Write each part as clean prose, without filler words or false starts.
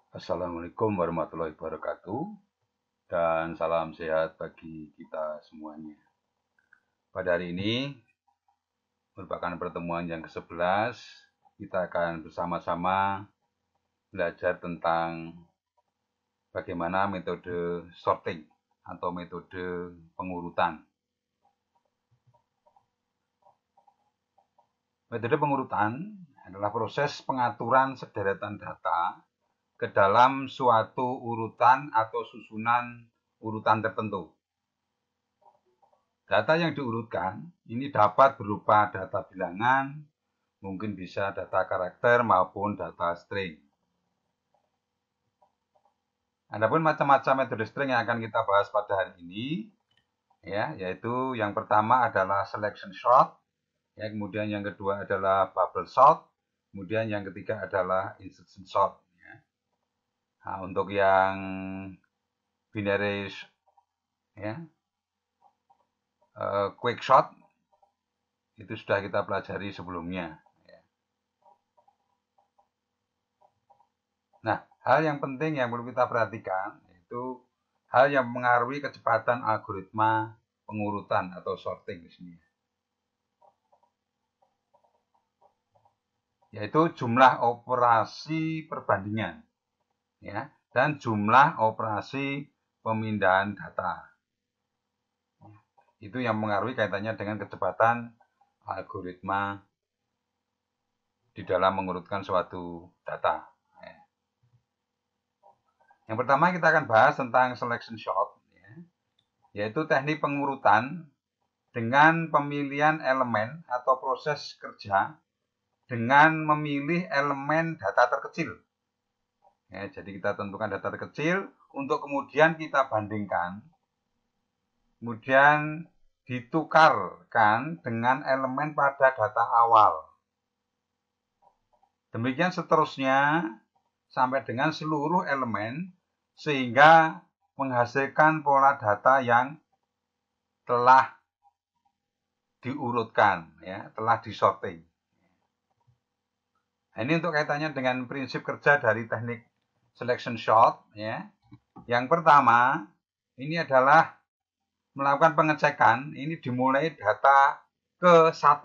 Assalamualaikum warahmatullahi wabarakatuh dan salam sehat bagi kita semuanya. Pada hari ini merupakan pertemuan yang ke-11. Kita akan bersama-sama belajar tentang bagaimana metode sorting atau metode pengurutan. Metode pengurutan adalah proses pengaturan sederetan data ke dalam suatu urutan atau susunan urutan tertentu. Data yang diurutkan ini dapat berupa data bilangan, mungkin bisa data karakter maupun data string. Adapun macam-macam metode string yang akan kita bahas pada hari ini, yaitu yang pertama adalah selection sort, kemudian yang kedua adalah bubble sort, kemudian yang ketiga adalah insertion sort. Nah, untuk yang binary quick sort itu sudah kita pelajari sebelumnya. Nah, hal yang penting yang perlu kita perhatikan yaitu hal yang mempengaruhi kecepatan algoritma pengurutan atau sorting di sini. Yaitu jumlah operasi perbandingan dan jumlah operasi pemindahan data. Itu yang mempengaruhi kaitannya dengan kecepatan algoritma di dalam mengurutkan suatu data. Yang pertama kita akan bahas tentang selection sort, yaitu teknik pengurutan dengan pemilihan elemen atau proses kerja dengan memilih elemen data terkecil. Jadi kita tentukan data terkecil untuk kemudian kita bandingkan, kemudian ditukarkan dengan elemen pada data awal. Demikian seterusnya sampai dengan seluruh elemen sehingga menghasilkan pola data yang telah diurutkan, telah disorting. Nah, ini untuk kaitannya dengan prinsip kerja dari teknik selection sort. Yang pertama, ini adalah melakukan pengecekan. Ini dimulai data ke-1.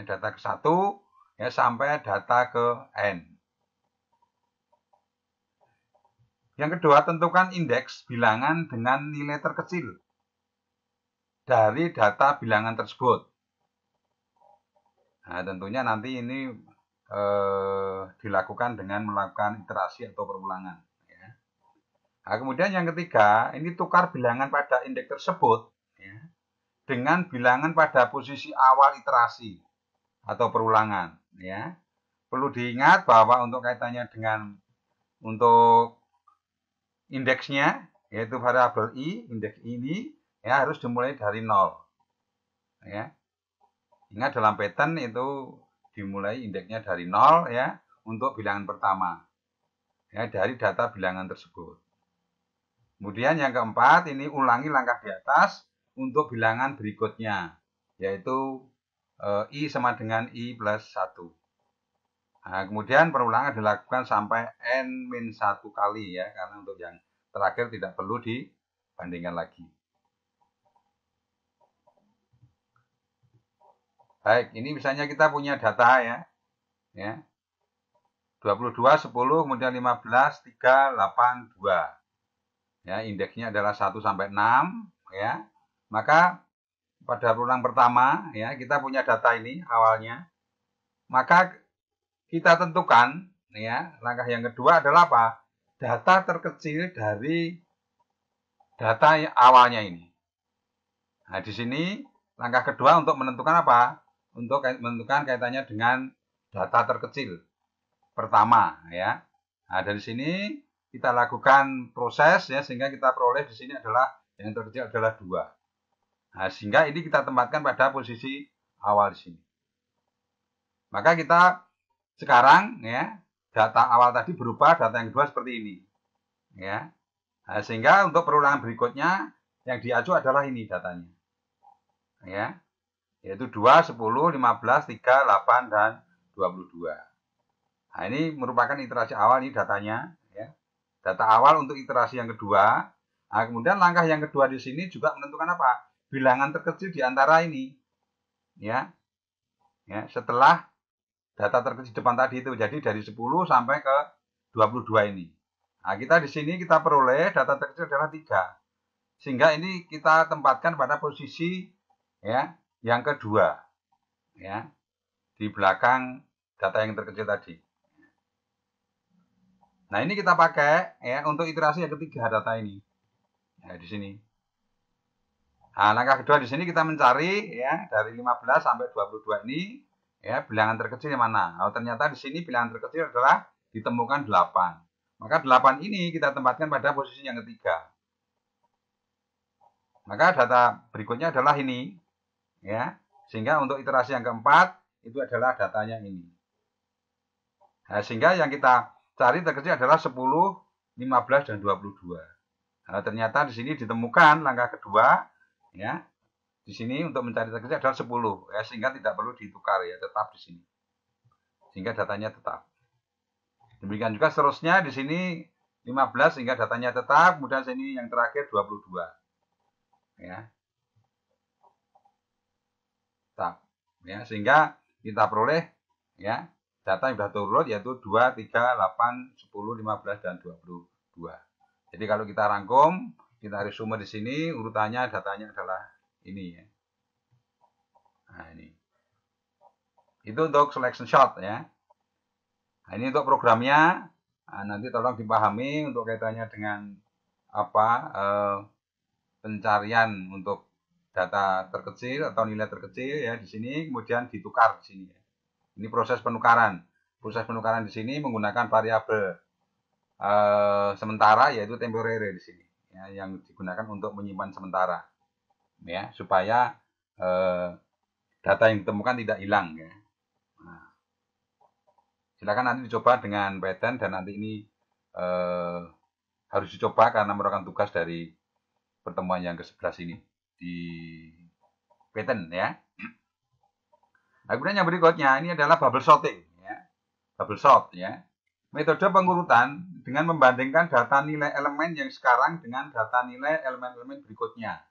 Data ke-1 sampai data ke N. Yang kedua, tentukan indeks bilangan dengan nilai terkecil dari data bilangan tersebut. Nah, tentunya nanti ini dilakukan dengan melakukan iterasi atau perulangan. Nah, kemudian yang ketiga, ini tukar bilangan pada indeks tersebut dengan bilangan pada posisi awal iterasi atau perulangan. Perlu diingat bahwa untuk kaitannya dengan untuk indeksnya, yaitu variabel i, indeks ini harus dimulai dari 0. Ingat dalam pattern itu dimulai indeksnya dari 0 untuk bilangan pertama dari data bilangan tersebut. Kemudian yang keempat, ini ulangi langkah di atas untuk bilangan berikutnya, yaitu i sama dengan i plus 1. Nah, kemudian perulangan dilakukan sampai n-1 kali karena untuk yang terakhir tidak perlu dibandingkan lagi. Baik, ini misalnya kita punya data 22, 10, kemudian 15, 3, 8, 2. Indeksnya adalah 1 sampai 6 Maka pada perulang pertama kita punya data ini awalnya. Maka kita tentukan langkah yang kedua adalah apa? Data terkecil dari data awalnya ini. Nah, di sini langkah kedua untuk menentukan apa? Untuk menentukan kaitannya dengan data terkecil pertama Nah, dari sini kita lakukan proses sehingga kita peroleh di sini adalah yang terkecil adalah 2. Nah, sehingga ini kita tempatkan pada posisi awal di sini. Maka kita sekarang data awal tadi berupa data yang kedua seperti ini. Nah, sehingga untuk perulangan berikutnya yang diacu adalah ini datanya. Yaitu 2, 10, 15, 3, 8 dan 22. Nah, ini merupakan iterasi awal, ini datanya, ya. Data awal untuk iterasi yang kedua. Nah, kemudian langkah yang kedua di sini juga menentukan apa? Bilangan terkecil di antara ini, ya. Ya, setelah data terkecil depan tadi itu, jadi dari 10 sampai ke 22 ini. Nah, kita di sini kita peroleh data terkecil adalah 3. Sehingga ini kita tempatkan pada posisi ya yang kedua, ya, di belakang data yang terkecil tadi. Nah, ini kita pakai ya untuk iterasi yang ketiga data ini. Ya, di sini. Nah, langkah kedua di sini kita mencari ya dari 15 sampai 22 ini ya bilangan terkecil yang mana. Oh, ternyata di sini bilangan terkecil adalah ditemukan 8. Maka 8 ini kita tempatkan pada posisi yang ketiga. Maka data berikutnya adalah ini ya. Sehingga untuk iterasi yang keempat itu adalah datanya ini. Nah, sehingga yang kita cari terkecil adalah 10, 15 dan 22. Nah, ternyata di sini ditemukan langkah kedua ya. Di sini untuk mencari terkecil adalah 10 ya, sehingga tidak perlu ditukar ya, tetap di sini. Sehingga datanya tetap. Demikian juga seterusnya di sini 15 sehingga datanya tetap, kemudian sini yang terakhir 22. Ya. Tetap. Ya, sehingga kita peroleh ya data yang sudah turun yaitu 2, 3, 8, 10, 15 dan 22. Jadi kalau kita rangkum, kita resume di sini urutannya datanya adalah ini ya. Nah, ini. Itu untuk selection shot ya. Nah, ini untuk programnya. Nah, nanti tolong dipahami untuk kaitannya dengan apa pencarian untuk data terkecil atau nilai terkecil ya di sini, kemudian ditukar di sini. Ini proses penukaran. Proses penukaran di sini menggunakan variabel sementara yaitu temporary di sini ya, yang digunakan untuk menyimpan sementara ya supaya data yang ditemukan tidak hilang ya. Nah, silakan nanti dicoba dengan Python dan nanti ini harus dicoba karena merupakan tugas dari pertemuan yang ke-11 ini di Python ya. Nah, kemudian yang berikutnya ini adalah bubble sorting ya. Bubble sort ya. Metode pengurutan dengan membandingkan data nilai elemen yang sekarang dengan data nilai elemen-elemen berikutnya.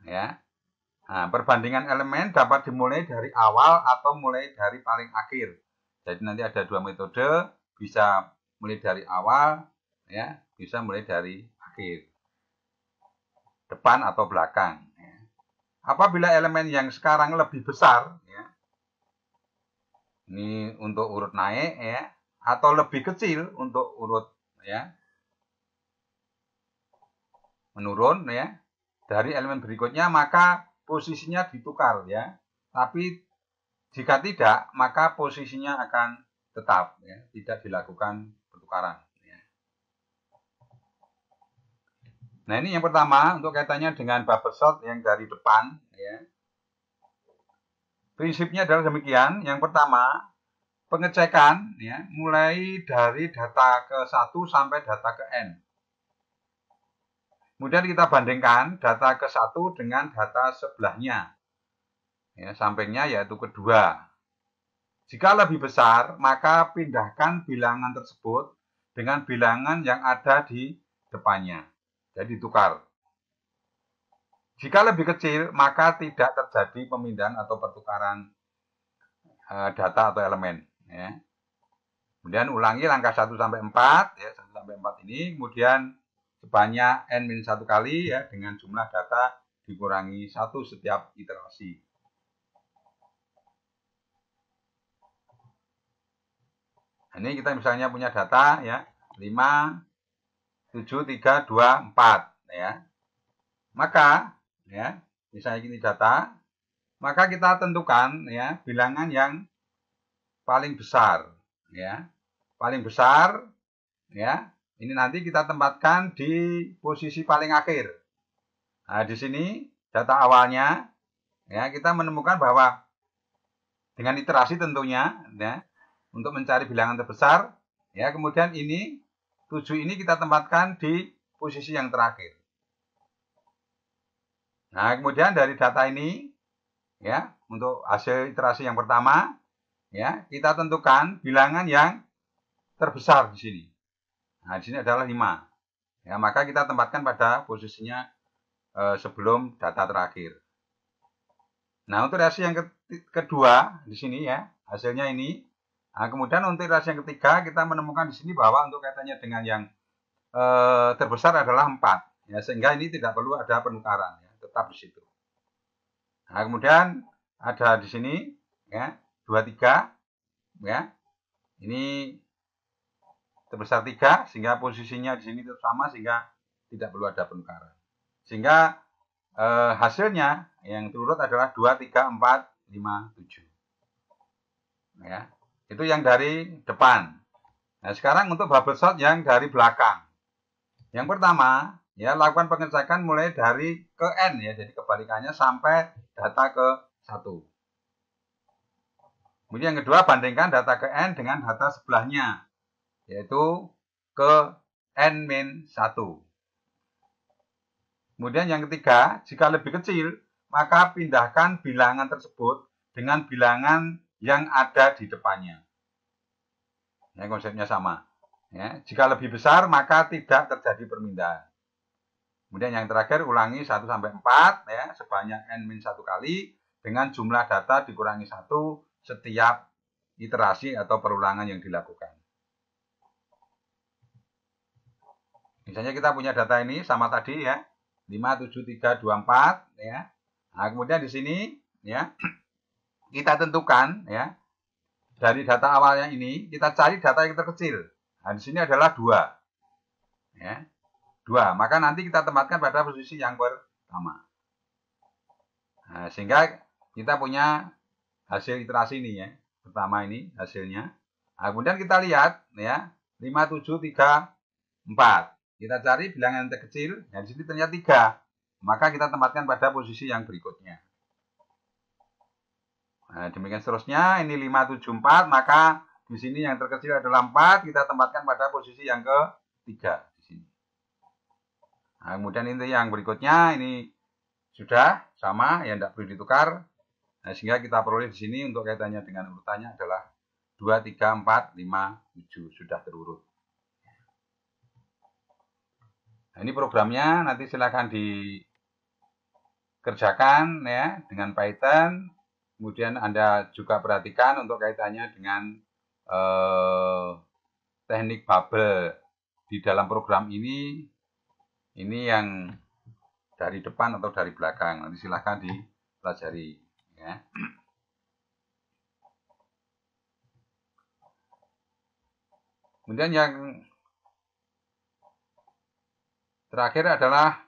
Ya. Nah, perbandingan elemen dapat dimulai dari awal atau mulai dari paling akhir. Jadi nanti ada dua metode, bisa mulai dari awal, ya, bisa mulai dari akhir, depan atau belakang. Ya. Apabila elemen yang sekarang lebih besar, ya, ini untuk urut naik, ya, atau lebih kecil untuk urut, ya, menurun, ya, dari elemen berikutnya, maka posisinya ditukar, ya. Tapi jika tidak, maka posisinya akan tetap, ya, tidak dilakukan pertukaran. Ya. Nah, ini yang pertama untuk kaitannya dengan bubble sort yang dari depan. Ya. Prinsipnya adalah demikian. Yang pertama, pengecekan ya, mulai dari data ke 1 sampai data ke N. Kemudian kita bandingkan data ke 1 dengan data sebelahnya. Ya, sampingnya yaitu kedua. Jika lebih besar, maka pindahkan bilangan tersebut dengan bilangan yang ada di depannya. Jadi tukar. Jika lebih kecil, maka tidak terjadi pemindahan atau pertukaran data atau elemen. Ya. Kemudian ulangi langkah 1 sampai 4, ya, 1 sampai 4 ini, kemudian sebanyak N-1 kali ya, dengan jumlah data dikurangi 1 setiap iterasi. Ini kita misalnya punya data ya 5, 7, 3, 2, 4 ya. Maka ya, misalnya ini data, maka kita tentukan ya bilangan yang paling besar ya. Paling besar ya. Ini nanti kita tempatkan di posisi paling akhir. Nah, di sini data awalnya ya kita menemukan bahwa dengan iterasi tentunya ya, untuk mencari bilangan terbesar ya, kemudian ini 7 ini kita tempatkan di posisi yang terakhir. Nah, kemudian dari data ini ya, untuk hasil iterasi yang pertama ya, kita tentukan bilangan yang terbesar di sini. Nah, di sini adalah 5. Ya, maka kita tempatkan pada posisinya sebelum data terakhir. Nah, untuk reaksi yang kedua di sini ya, hasilnya ini. Nah, kemudian untuk reaksi yang ketiga kita menemukan di sini bahwa untuk kaitannya dengan yang terbesar adalah 4. Ya, sehingga ini tidak perlu ada penukaran, ya, tetap di situ. Nah, kemudian ada di sini ya, 23 ya. Ini terbesar 3 sehingga posisinya di sini tetap sama sehingga tidak perlu ada penukaran. Sehingga hasilnya yang terurut adalah 2, 3, 4, 5, 7. Ya. Itu yang dari depan. Nah, sekarang untuk bubble sort yang dari belakang. Yang pertama, ya, lakukan pengecekan mulai dari ke N ya, jadi kebalikannya sampai data ke 1. Kemudian yang kedua, bandingkan data ke N dengan data sebelahnya, yaitu ke N-1. Kemudian yang ketiga, jika lebih kecil, maka pindahkan bilangan tersebut dengan bilangan yang ada di depannya. Ya, konsepnya sama. Ya, jika lebih besar, maka tidak terjadi perpindahan. Kemudian yang terakhir, ulangi 1 sampai 4 ya, sebanyak N-1 kali dengan jumlah data dikurangi 1 setiap iterasi atau perulangan yang dilakukan. Misalnya kita punya data ini sama tadi ya, 5, 7, 3, 2, 4 ya. Nah, kemudian di sini ya kita tentukan ya, dari data awalnya ini kita cari data yang terkecil. Nah, di sini adalah 2. Ya. 2. Maka nanti kita tempatkan pada posisi yang pertama. Nah, sehingga kita punya hasil iterasi ini ya. Pertama ini hasilnya. Nah, kemudian kita lihat ya, 5, 7, 3, 4. Kita cari bilangan yang terkecil, ya di sini ternyata 3. Maka kita tempatkan pada posisi yang berikutnya. Nah, demikian seterusnya, ini 5, 7, 4, maka di sini yang terkecil adalah 4, kita tempatkan pada posisi yang ketiga di sini. Nah, kemudian ini yang berikutnya, ini sudah sama, ya tidak perlu ditukar. Nah, sehingga kita peroleh di sini untuk kaitannya dengan urutannya adalah 2, 3, 4, 5, 7, sudah terurut. Nah, ini programnya nanti silakan dikerjakan ya dengan Python. Kemudian Anda juga perhatikan untuk kaitannya dengan teknik bubble di dalam program ini yang dari depan atau dari belakang. Nanti silakan dipelajari ya. Kemudian yang terakhir adalah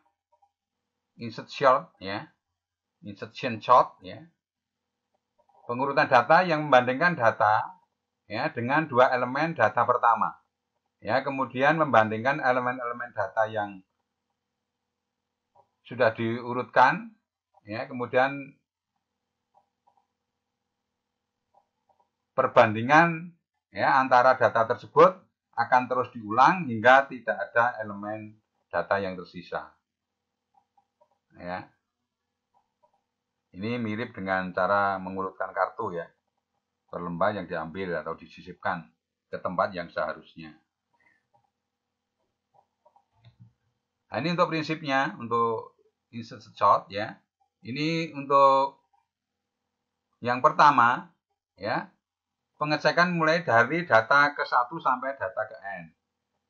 insertion ya. Insertion sort ya. Pengurutan data yang membandingkan data ya dengan 2 elemen data pertama. Ya, kemudian membandingkan elemen-elemen data yang sudah diurutkan ya, kemudian perbandingan ya antara data tersebut akan terus diulang hingga tidak ada elemen data yang tersisa. Ya. Ini mirip dengan cara mengurutkan kartu ya, per lembar yang diambil atau disisipkan ke tempat yang seharusnya. Nah, ini untuk prinsipnya, untuk insert sort ya. Ini untuk yang pertama ya, pengecekan mulai dari data ke 1 sampai data ke N.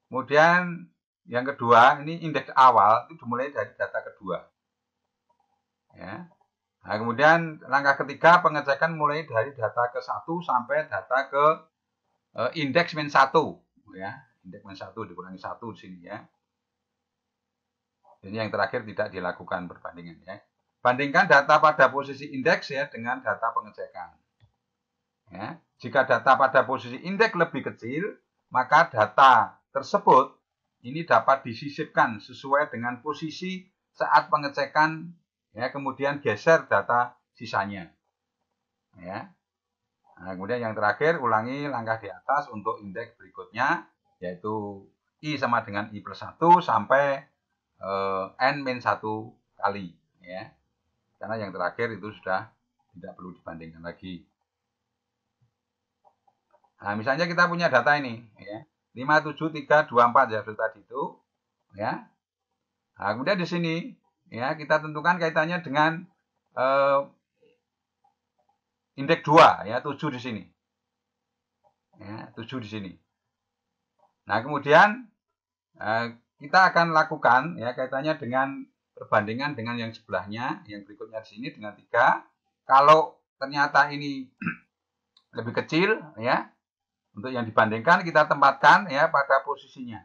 Kemudian yang kedua, ini indeks awal itu dimulai dari data kedua. Ya. Nah, kemudian langkah ketiga, pengecekan mulai dari data ke 1 sampai data ke indeks min 1 ya. Indeks min 1 dikurangi 1 di sini ya. Ini yang terakhir tidak dilakukan perbandingan ya. Bandingkan data pada posisi indeks ya dengan data pengecekan. Ya. Jika data pada posisi indeks lebih kecil, maka data tersebut ini dapat disisipkan sesuai dengan posisi saat pengecekan ya, kemudian geser data sisanya. Ya. Nah, kemudian yang terakhir, ulangi langkah di atas untuk indeks berikutnya, yaitu I sama dengan I plus 1 sampai N-1 kali. Ya. Karena yang terakhir itu sudah tidak perlu dibandingkan lagi. Nah, misalnya kita punya data ini, ya, 57324 ya tadi itu, ya. Nah, kemudian di sini, ya, kita tentukan kaitannya dengan indeks 2, ya, 7 di sini. Ya, 7 di sini. Nah, kemudian kita akan lakukan ya kaitannya dengan perbandingan dengan yang sebelahnya, yang berikutnya di sini dengan 3. Kalau ternyata ini lebih kecil, ya, untuk yang dibandingkan kita tempatkan ya pada posisinya.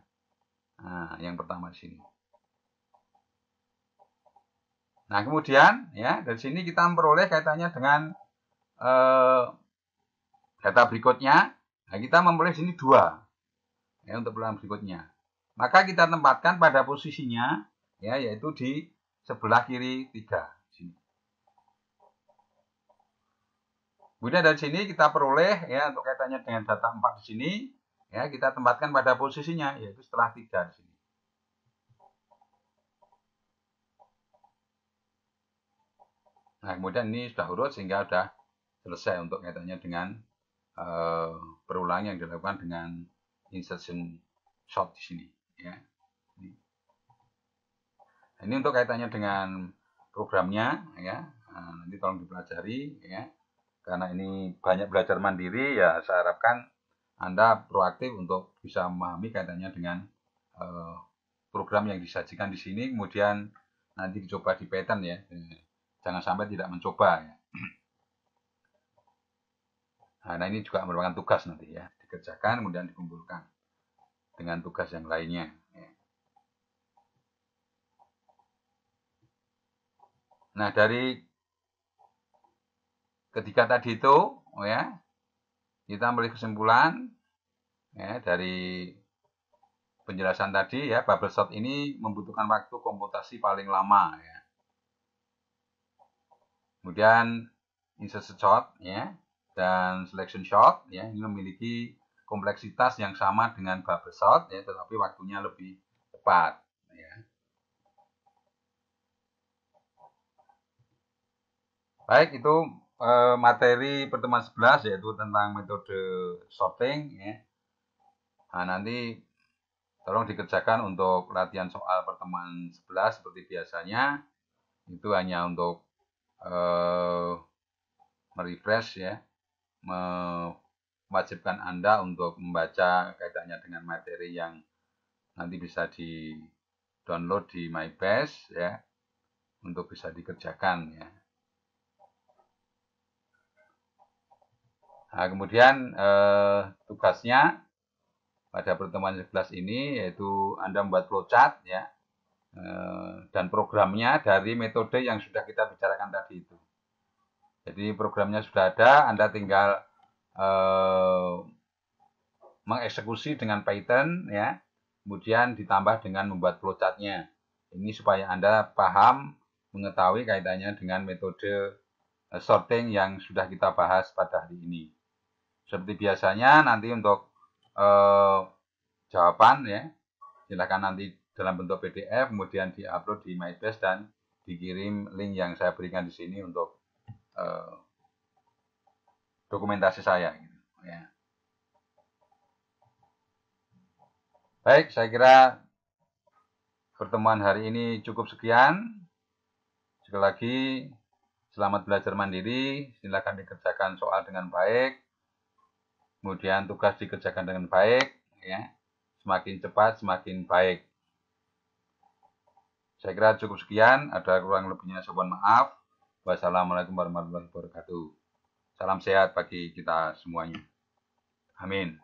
Nah, yang pertama di sini. Nah, kemudian ya dari sini kita memperoleh kaitannya dengan data berikutnya. Nah, kita memperoleh sini 2 ya untuk peluang berikutnya. Maka kita tempatkan pada posisinya ya yaitu di sebelah kiri 3 sini. Kemudian dari sini kita peroleh ya untuk kaitannya dengan data 4 di sini ya kita tempatkan pada posisinya yaitu setelah 3 di sini. Nah, kemudian ini sudah urut sehingga sudah selesai untuk kaitannya dengan perulangan yang dilakukan dengan insertion shot di sini ya. Ini untuk kaitannya dengan programnya ya. Nah, nanti tolong dipelajari ya. Karena ini banyak belajar mandiri ya, saya harapkan Anda proaktif untuk bisa memahami kaitannya dengan program yang disajikan di sini, kemudian nanti dicoba di pattern ya. Jangan sampai tidak mencoba ya. Nah, ini juga merupakan tugas nanti ya, dikerjakan kemudian dikumpulkan dengan tugas yang lainnya. Ya. Nah, dari ketiga tadi itu, ya, kita ambil kesimpulan ya, dari penjelasan tadi ya, bubble sort ini membutuhkan waktu komputasi paling lama ya. Kemudian insertion shot ya dan selection shot ya ini memiliki kompleksitas yang sama dengan bubble sort ya, tetapi waktunya lebih cepat ya. Baik, itu materi pertemuan 11 yaitu tentang metode sorting ya. Nah, nanti tolong dikerjakan untuk latihan soal pertemuan 11 seperti biasanya. Itu hanya untuk merefresh ya, mewajibkan Anda untuk membaca kaitannya dengan materi yang nanti bisa di download di MyBase ya, untuk bisa dikerjakan ya. Nah, kemudian tugasnya pada pertemuan 11 ini yaitu Anda membuat flowchart ya, dan programnya dari metode yang sudah kita bicarakan tadi itu. Jadi programnya sudah ada, Anda tinggal mengeksekusi dengan Python ya, kemudian ditambah dengan membuat flowchartnya. Ini supaya Anda paham mengetahui kaitannya dengan metode sorting yang sudah kita bahas pada hari ini. Seperti biasanya nanti untuk jawaban ya, silakan nanti dalam bentuk PDF kemudian diupload di MyBase dan dikirim link yang saya berikan di sini untuk dokumentasi saya gitu, ya. Baik, saya kira pertemuan hari ini cukup sekian. Sekali lagi selamat belajar mandiri, silakan dikerjakan soal dengan baik. Kemudian tugas dikerjakan dengan baik ya. Semakin cepat semakin baik. Saya kira cukup sekian, ada kurang lebihnya saya mohon maaf. Wassalamualaikum warahmatullahi wabarakatuh. Salam sehat bagi kita semuanya. Amin.